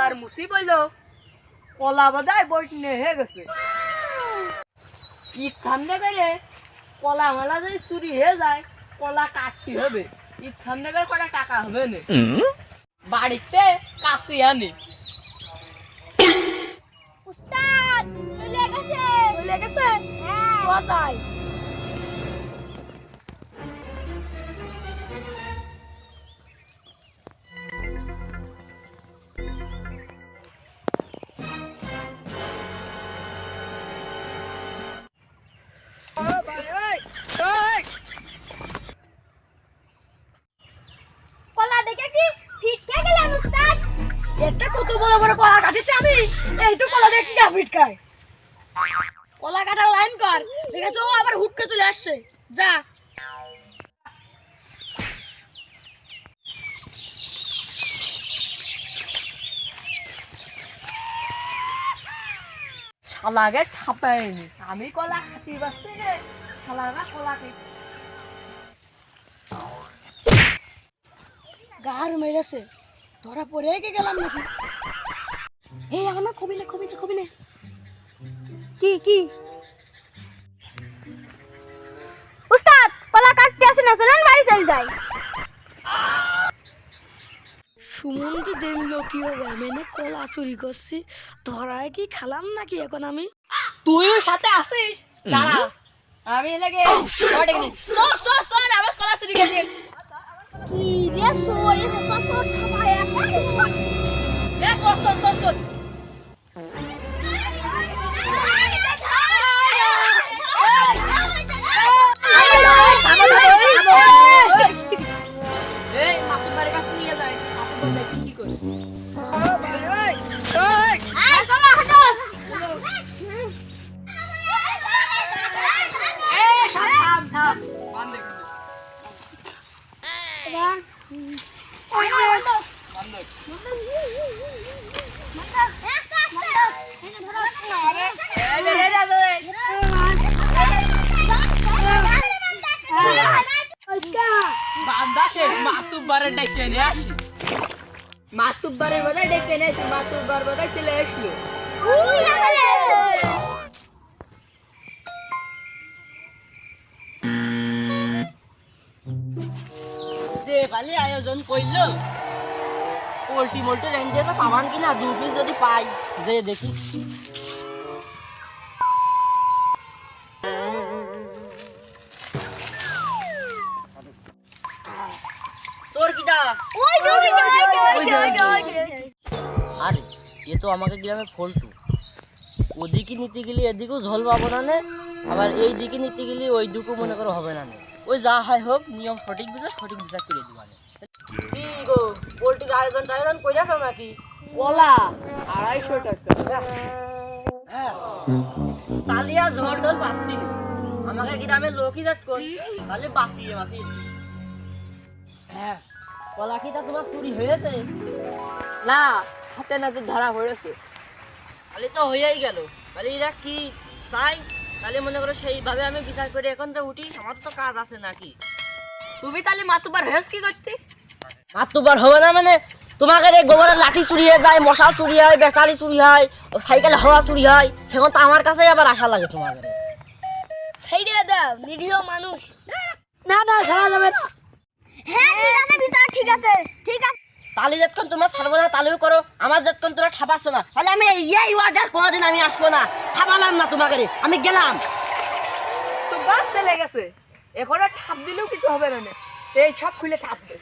কলার মুসি বইল কলা বাজায় বই নেহে গেছে ঈদ সামনে করে কলা মালা যদি চুরি হয়ে যায় কলা কাটতে হবে ঈদ সামনে করে কটা টাকা হবে না বাড়িতে কাশি আনি উস্তাদ চলে গেছে হ্যাঁ যাই কলা দেখে কি ফিটকে গেলেন উস্তাদ এটা কত বড় বড় কলা কাটিছে আমি এইটু কলা দেখে কি ফিট খায় কলা কাটার লাইন কর দেখেছো আবার হুটকে চলে আসছে যা শালাগে ঠাপায়নি আমি কলা খাতি বাসতে রে শালাগা কলা খাই গার মেরেছে ধরা পড়ে গেলাম নাকি এই আমার কবিলে কি উস্তাদ কলা কাটতে আসেন না চলেন বাড়ি চলে যাই সুমন্তি জেনলো কি হবে আমি না কলা চুরি করছি ধরায় কি খেলাম নাকি এখন আমি তুইও সাথে আসিস দাঁড়া আমি লাগে সর আবার কলা চুরি করে কি রে সোরে তো ঠাপায় সর এই মাতুর বাড়ির কাছে নিয়ে যায় আপু দেখি কি করে থাম বান্ধে বান্দাসে মাতুব্বারের ডেকে নিয়ে আসি মাতুব্বারের বোধহয় ডেকে নিয়ে আসি মাতুব্বার বোধহয় চলে আসলো যে খালি আয়োজন করলো পোল্ট্রি মোল্ট্রি রেঞ্জে তো পাবান কিনা 2 পিস যদি পাই যে দেখি তোর কিটা আরে এ তো আমাকে গ্রামে ফলটু ওদিকে নিতে গেলে এদিকেও ঝোল পাবো না নে আবার এই দিকে নিতে গেলে ওই দিকেও মনে করো হবে না ওই যা হয় হোক নিয়ম সঠিক বিচার করে দিবানে কি গো পোল্ট্রির আয়োজন টায়োজন কইরাছো নাকি কলা 250 টাকা হ্যাঁ তালিয়া ঝড় ঢোল পাচ্ছি না আমাকে গ্রামে লোকই যাট কর তাহলে বাঁচিয়ে হ্যাঁ কলা কি তা তোমার চুরি হয়েছে না হাতে নাতে ধরা পড়েছে তাহলে তো হয়েই গেল তাহলে এরা কি চাই তাহলে মনে করো সেইভাবে আমি বিচার করে এখন তো উঠি আমার তো কাজ আছে নাকি তুমি তাহলে মাতুবার হয়েছ কি করতে মাতুবার হবে না মানে তোমাকে এই গোবরের লাঠি চুরি হয়ে যায় মশা চুরি হয় বেকারি চুরি হয় সাইকেল হাওয়া চুরি হয় সেখন তো আমার কাছেই আবার আশা লাগে তোমাকে সাইডে দাও নিরীহ মানুষ না ছাড়া যাবে হ্যাঁ ঠিক আছে তালি যতক্ষণ তোমার ছাড়বো না তালিও করো আমার যতক্ষণ তোমরা ঠাপাচ্ছ না তাহলে আমি এই ওয়ার্ডার কোনোদিন আমি আসবো না ঠাপালাম না তোমাকে আমি গেলাম তো বাস চলে গেছে এখন ঠাপ দিলেও কিছু হবে না এই সব খুলে ঠাপ দে